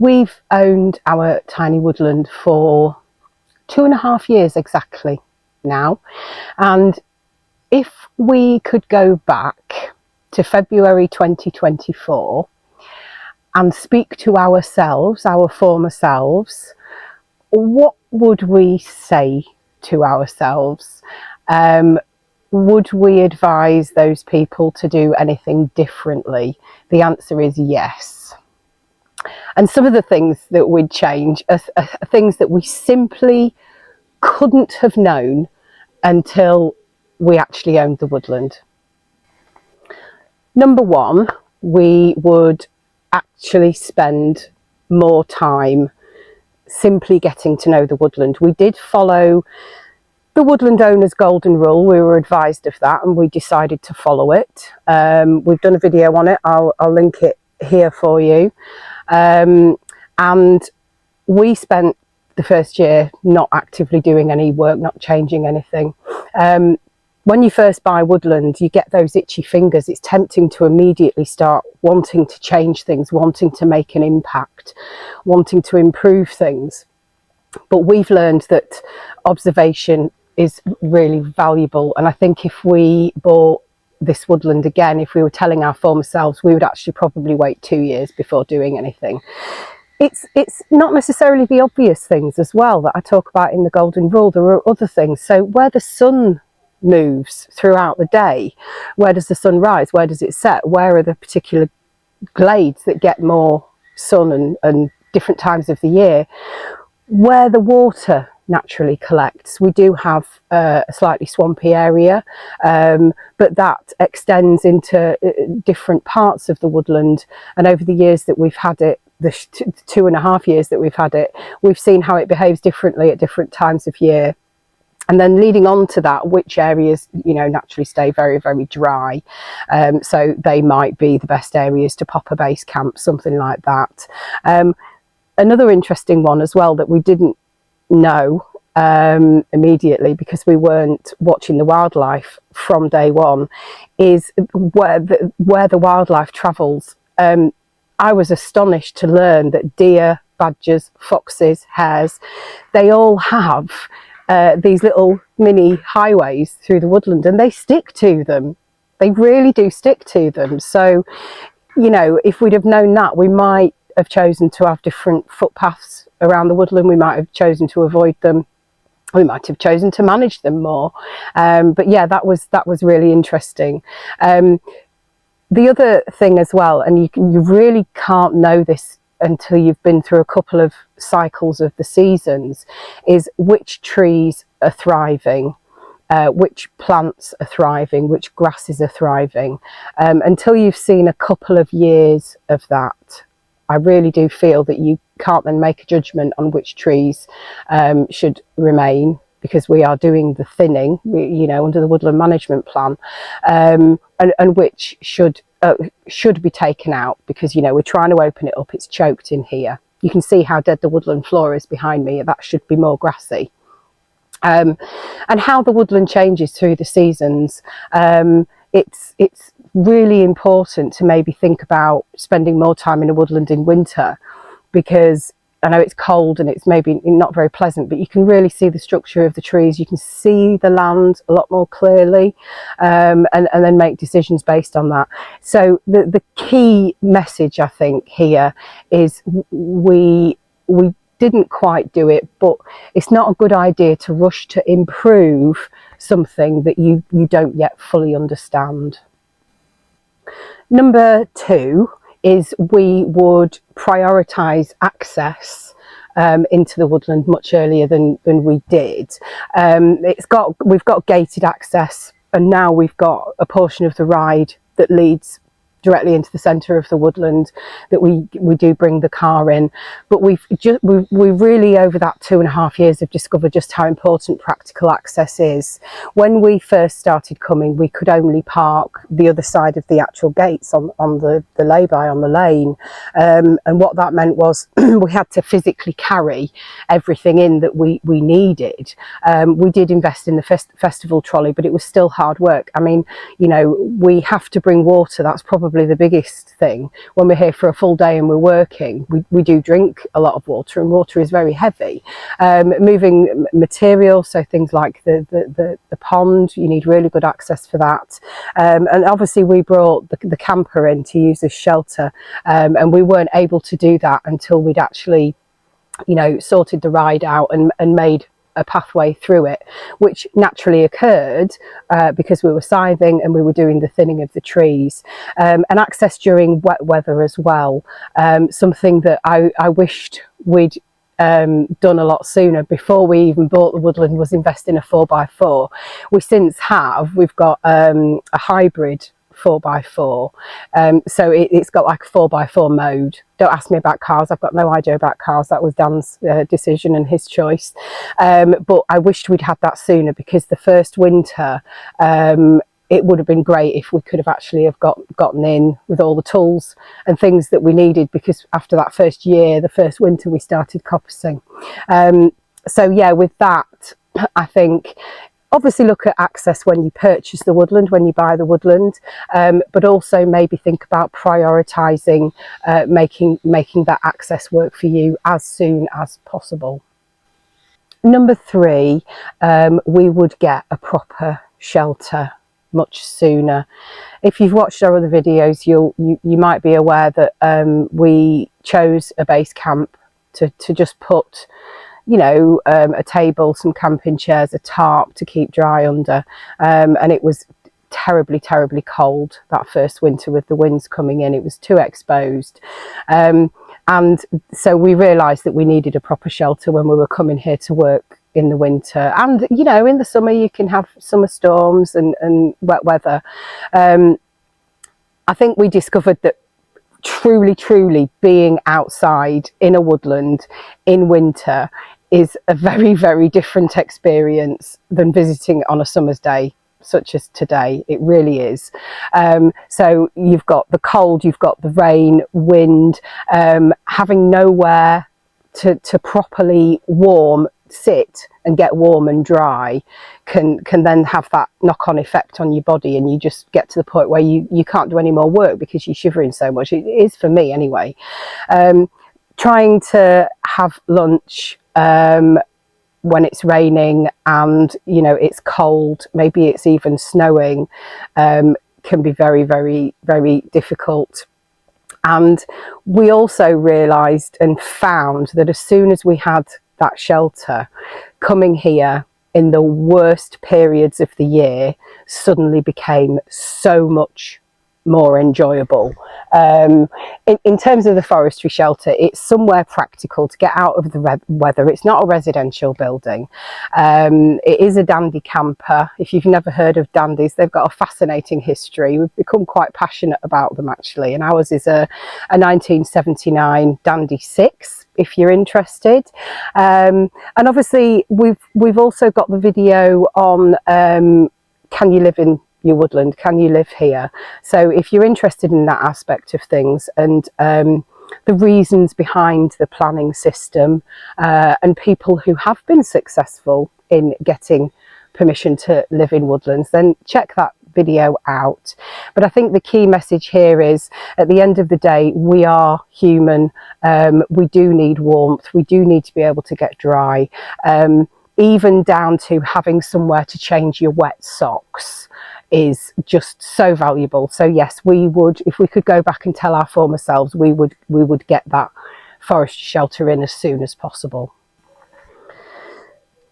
We've owned our tiny woodland for 2.5 years exactly now, and if we could go back to February 2024 and speak to ourselves, our former selves, what would we say to ourselves? Would we advise those people to do anything differently? The answer is yes. And some of the things that we'd change are things that we simply couldn't have known until we actually owned the woodland. Number one, we would actually spend more time simply getting to know the woodland. We did follow the woodland owner's golden rule. We were advised of that and we decided to follow it. We've done a video on it. I'll link it here for you. And we spent the first year not actively doing any work, not changing anything. When you first buy woodland, you get those itchy fingers. It's tempting to immediately start wanting to change things, wanting to make an impact, wanting to improve things. But we've learned that observation is really valuable. And I think if we bought this woodland again, if we were telling our former selves, we would actually probably wait 2 years before doing anything. It's not necessarily the obvious things as well that I talk about in the golden rule. There are other things. So where the sun moves throughout the day, where does the sun rise, where does it set, where are the particular glades that get more sun and different times of the year, where the water naturally collects. We do have a slightly swampy area, but that extends into different parts of the woodland, and over the years that we've had it, the 2.5 years that we've had it, we've seen how it behaves differently at different times of year. And then leading on to that, which areas, you know, naturally stay very, very dry. So they might be the best areas to pop a base camp, something like that. Another interesting one as well that we didn't know immediately because we weren't watching the wildlife from day one is where the wildlife travels. I was astonished to learn that deer, badgers, foxes, hares, they all have these little mini highways through the woodland, and they stick to them. They really do stick to them. So, you know, if we'd have known that, we might have chosen to have different footpaths around the woodland. We might have chosen to avoid them. We might have chosen to manage them more. But yeah, that was really interesting. The other thing as well, and you really can't know this until you've been through a couple of cycles of the seasons, is which trees are thriving, which plants are thriving, which grasses are thriving. Until you've seen a couple of years of that, I really do feel that you can't then make a judgment on which trees should remain, because we are doing the thinning, you know, under the woodland management plan, and which should be taken out, because, you know, we're trying to open it up. It's choked in here. You can see how dead the woodland floor is behind me. That should be more grassy. And how the woodland changes through the seasons. It's really important to maybe think about spending more time in a woodland in winter, because I know it's cold and it's maybe not very pleasant, but you can really see the structure of the trees. You can see the land a lot more clearly, and then make decisions based on that. So the key message, I think, here is we didn't quite do it, but it's not a good idea to rush to improve something that you don't yet fully understand. Number two is we would prioritise access into the woodland much earlier than we did. We've got gated access, and now we've got a portion of the ride that leads directly into the centre of the woodland that we do bring the car in. But we really, over that 2.5 years, have discovered just how important practical access is. When we first started coming, we could only park the other side of the actual gates on the lay-by, on the lane, and what that meant was we had to physically carry everything in that we needed. We did invest in the festival trolley, but it was still hard work. I mean, you know, we have to bring water. That's probably probably the biggest thing. When we're here for a full day and we're working, we do drink a lot of water, and water is very heavy. Moving material, so things like the pond, you need really good access for that. And obviously we brought the camper in to use as shelter, and we weren't able to do that until we'd actually, you know, sorted the ride out and made a pathway through it, which naturally occurred because we were scything and we were doing the thinning of the trees, and access during wet weather as well. Something that I wished we'd done a lot sooner, before we even bought the Woodland, was invest in a 4x4. We since have, we've got a hybrid 4x4, so it's got like a 4x4 mode. Don't ask me about cars, I've got no idea about cars. That was Dan's decision and his choice, but I wished we'd had that sooner, because the first winter it would have been great if we could have actually have gotten in with all the tools and things that we needed, because after that first year, the first winter, we started coppicing. So yeah, with that, I think obviously look at access when you purchase the Woodland, when you buy the Woodland, but also maybe think about prioritising making that access work for you as soon as possible. Number 3, we would get a proper shelter much sooner. If you've watched our other videos, you might be aware that we chose a base camp to just put, you know, a table, some camping chairs, a tarp to keep dry under, and it was terribly cold that first winter with the winds coming in. It was too exposed, and so we realised that we needed a proper shelter when we were coming here to work in the winter. And you know, in the summer you can have summer storms and wet weather. I think we discovered that truly being outside in a woodland in winter is a very different experience than visiting on a summer's day such as today. It really is. So you've got the cold, you've got the rain, wind, having nowhere to properly sit and get warm and dry can then have that knock-on effect on your body, and you just get to the point where you can't do any more work because you're shivering so much. It is for me anyway. Trying to have lunch when it's raining and you know it's cold, maybe it's even snowing, can be very difficult. And we also realised and found that as soon as we had that shelter, coming here in the worst periods of the year suddenly became so much more enjoyable. In terms of the forestry shelter, it's somewhere practical to get out of the weather. It's not a residential building. It is a dandy camper. If you've never heard of dandies, they've got a fascinating history. We've become quite passionate about them actually, and ours is a 1979 Dandy 6, if you're interested. And obviously we've also got the video on can you live in your woodland, can you live here? So if you're interested in that aspect of things, and the reasons behind the planning system, and people who have been successful in getting permission to live in woodlands, then check that video out. But I think the key message here is, at the end of the day, we are human. We do need warmth, we do need to be able to get dry, even down to having somewhere to change your wet socks is just so valuable. So yes, we would, if we could go back and tell our former selves, we would get that forest shelter in as soon as possible.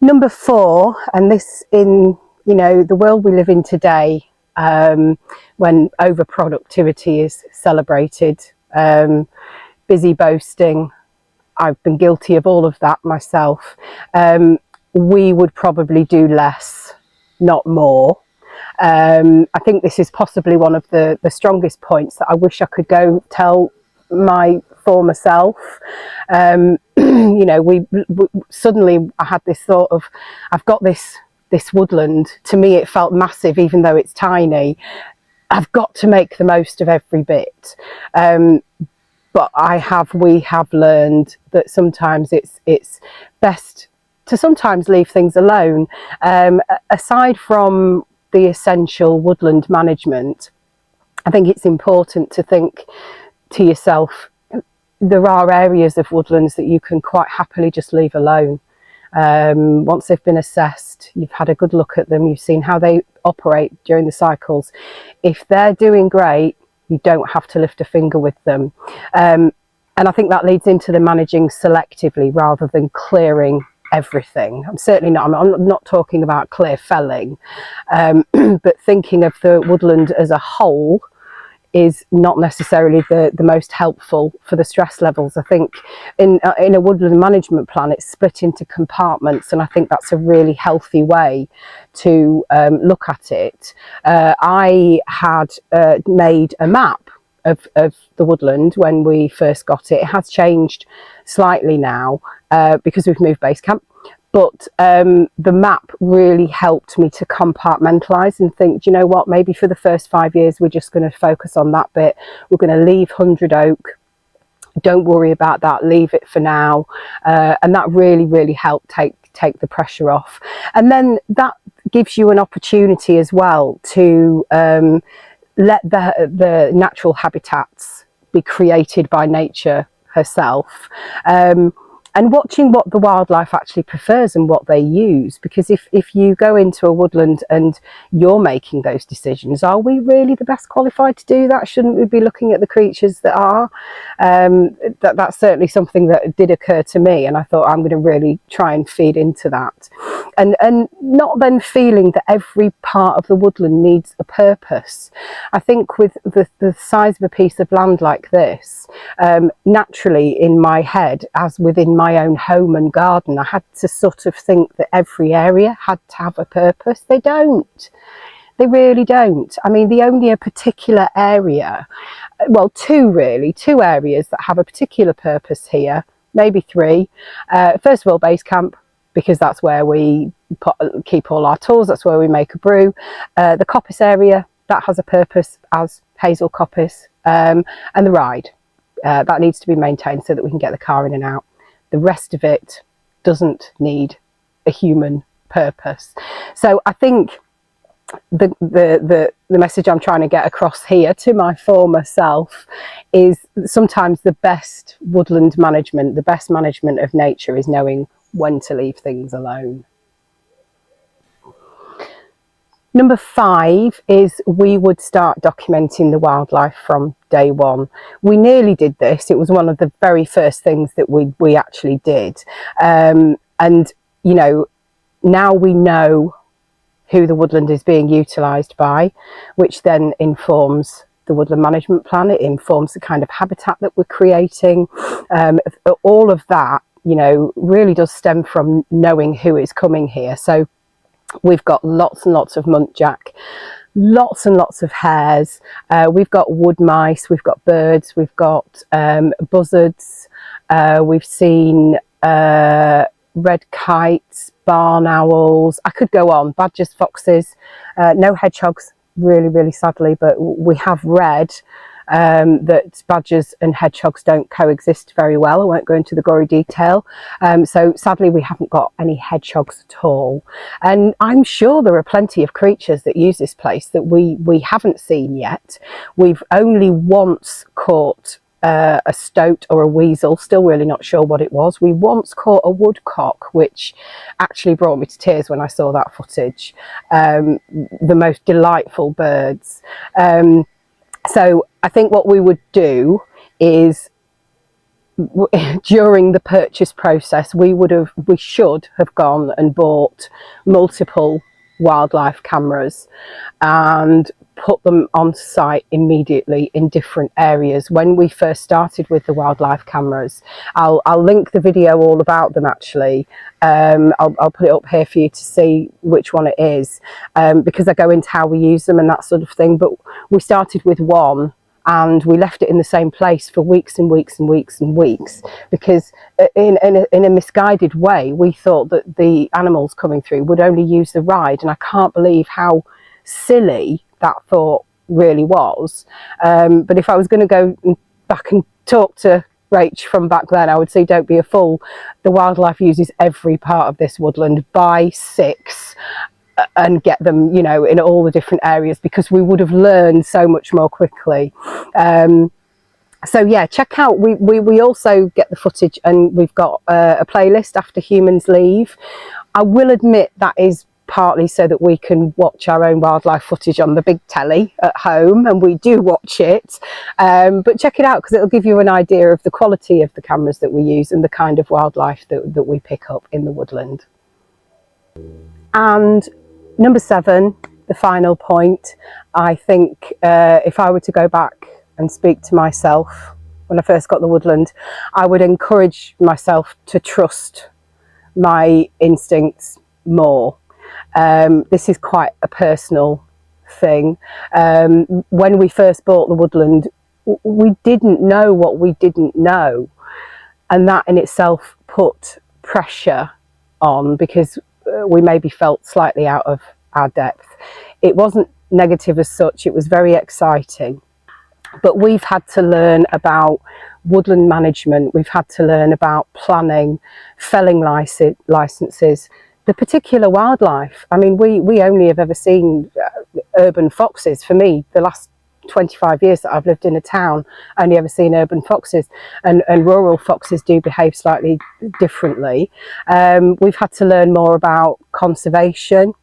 Number 4, and this, in you know the world we live in today, when overproductivity is celebrated, busy boasting, I've been guilty of all of that myself. We would probably do less, not more. I think this is possibly one of the strongest points that I wish I could go tell my former self. You know, we suddenly I had this thought of, I've got this woodland. To me it felt massive, even though it's tiny. I've got to make the most of every bit. But we have learned that sometimes it's best to sometimes leave things alone. Aside from the essential woodland management, I think it's important to think to yourself, there are areas of woodlands that you can quite happily just leave alone. Once they've been assessed, you've had a good look at them, you've seen how they operate during the cycles. If they're doing great, you don't have to lift a finger with them. And I think that leads into the managing selectively rather than clearing everything. I'm not talking about clear felling, but thinking of the woodland as a whole is not necessarily the most helpful for the stress levels. I think in a woodland management plan, it's split into compartments, and I think that's a really healthy way to look at it. I had made a map of the woodland when we first got it. It has changed slightly now because we've moved base camp. But the map really helped me to compartmentalise and think, do you know what, maybe for the first 5 years, we're just going to focus on that bit. We're going to leave 100 Oak. Don't worry about that. Leave it for now. And that really helped take the pressure off. And then that gives you an opportunity as well to let the natural habitats be created by nature herself. And watching what the wildlife actually prefers and what they use, because if you go into a woodland and you're making those decisions, are we really the best qualified to do that? Shouldn't we be looking at the creatures that are? That's certainly something that did occur to me, and I thought I'm going to really try and feed into that, and not then feeling that every part of the woodland needs a purpose. I think with the size of a piece of land like this, naturally in my head, as within my own home and garden, I had to sort of think that every area had to have a purpose. They don't. They really don't. I mean, the only a particular area, well, two areas that have a particular purpose here, maybe three. First of all, base camp, because that's where we keep all our tools, that's where we make a brew. The coppice area, that has a purpose as hazel coppice, and the ride. That needs to be maintained so that we can get the car in and out. The rest of it doesn't need a human purpose. So I think the message I'm trying to get across here to my former self is sometimes the best woodland management, the best management of nature is knowing when to leave things alone. Number 5 is we would start documenting the wildlife from day one. We nearly did this. It was one of the very first things that we actually did. And, you know, now we know who the woodland is being utilised by, which then informs the woodland management plan. It informs the kind of habitat that we're creating. All of that, you know, really does stem from knowing who is coming here. So we've got lots and lots of muntjac, lots and lots of hares, we've got wood mice, we've got birds, we've got buzzards, we've seen red kites, barn owls. I could go on. Badgers, foxes, no hedgehogs, really sadly, but we have read that badgers and hedgehogs don't coexist very well. I won't go into the gory detail. So sadly we haven't got any hedgehogs at all. And I'm sure there are plenty of creatures that use this place that we haven't seen yet. We've only once caught a stoat or a weasel, still really not sure what it was. We once caught a woodcock, which actually brought me to tears when I saw that footage. The most delightful birds. So I think what we would do is during the purchase process, we should have gone and bought multiple wildlife cameras and put them on site immediately in different areas. When we first started with the wildlife cameras, I'll link the video all about them actually. I'll put it up here for you to see which one it is, because I go into how we use them and that sort of thing. But we started with one and we left it in the same place for weeks and weeks and weeks and weeks, because in a misguided way we thought that the animals coming through would only use the ride, and I can't believe how silly that thought really was. But if I was going to go back and talk to Rach from back then, I would say don't be a fool. The wildlife uses every part of this woodland by 6. and get them, you know, in all the different areas, because we would have learned so much more quickly. So yeah, check out, we also get the footage, and we've got a playlist after humans leave. I will admit that is partly so that we can watch our own wildlife footage on the big telly at home, and we do watch it, but check it out, because it'll give you an idea of the quality of the cameras that we use and the kind of wildlife that we pick up in the woodland. And number 7, the final point, I think if I were to go back and speak to myself when I first got the woodland, I would encourage myself to trust my instincts more. This is quite a personal thing. When we first bought the woodland, we didn't know what we didn't know, and that in itself put pressure on, because we maybe felt slightly out of our depth. It wasn't negative as such, it was very exciting. But we've had to learn about woodland management, we've had to learn about planning, felling licenses, the particular wildlife. I mean, we only have ever seen urban foxes. For me, the last 25 years that I've lived in a town, only ever seen urban foxes, and rural foxes do behave slightly differently. We've had to learn more about conservation.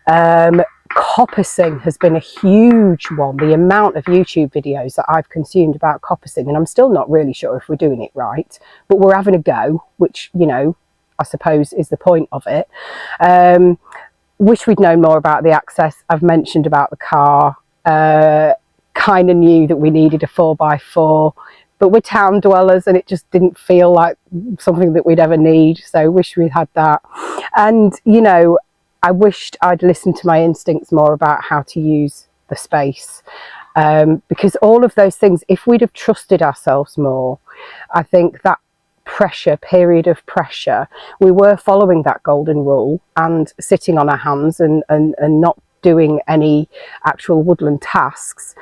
Coppicing has been a huge one. The amount of YouTube videos that I've consumed about coppicing, and I'm still not really sure if we're doing it right, but we're having a go, which, you know, I suppose is the point of it. Wish we'd known more about the access. I've mentioned about the car. Kind of knew that we needed a 4x4, but we're town dwellers and it just didn't feel like something that we'd ever need, so wish we had that. And, you know, I wished I'd listened to my instincts more about how to use the space, because all of those things, if we'd have trusted ourselves more, I think that period of pressure, we were following that golden rule and sitting on our hands and not doing any actual woodland tasks.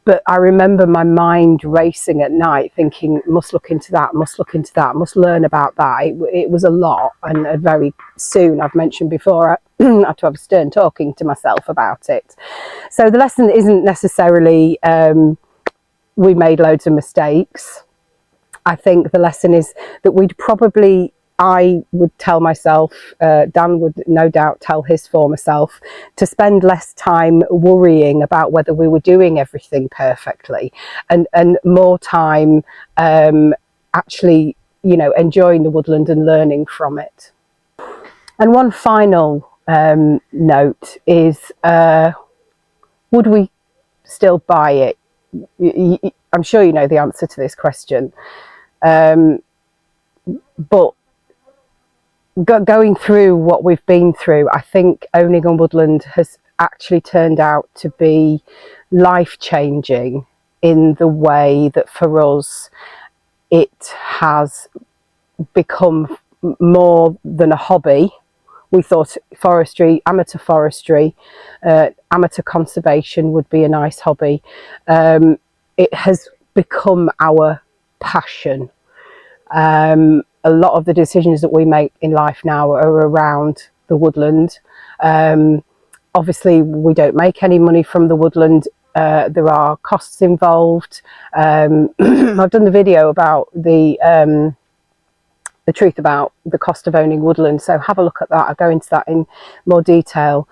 But I remember my mind racing at night thinking, must look into that, must look into that, must learn about that. It was a lot, and very soon, I've mentioned before, I had to have a stern talking to myself about it. So the lesson isn't necessarily we made loads of mistakes. I think the lesson is that I would tell myself, Dan would no doubt tell his former self, to spend less time worrying about whether we were doing everything perfectly, and more time actually, you know, enjoying the woodland and learning from it. And one final note is, would we still buy it? I'm sure you know the answer to this question, but going through what we've been through, I think owning a woodland has actually turned out to be life-changing, in the way that for us it has become more than a hobby. We thought forestry, amateur conservation would be a nice hobby. It has become our passion. A lot of the decisions that we make in life now are around the woodland. Obviously, we don't make any money from the woodland. There are costs involved. I've done the video about the truth about the cost of owning woodland, so have a look at that. I'll go into that in more detail.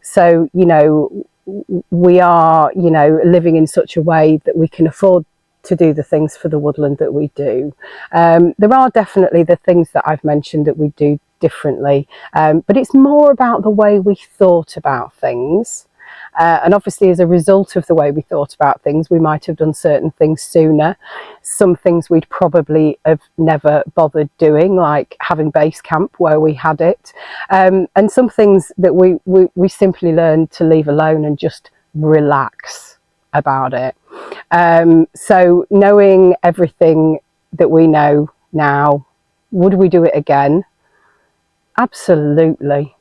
So, you know, we are, you know, living in such a way that we can afford to do the things for the woodland that we do. There are definitely the things that I've mentioned that we do differently, but it's more about the way we thought about things. And obviously, as a result of the way we thought about things, we might have done certain things sooner. Some things we'd probably have never bothered doing, like having base camp where we had it. And some things that we simply learned to leave alone and just relax about it. So knowing everything that we know now, would we do it again? Absolutely.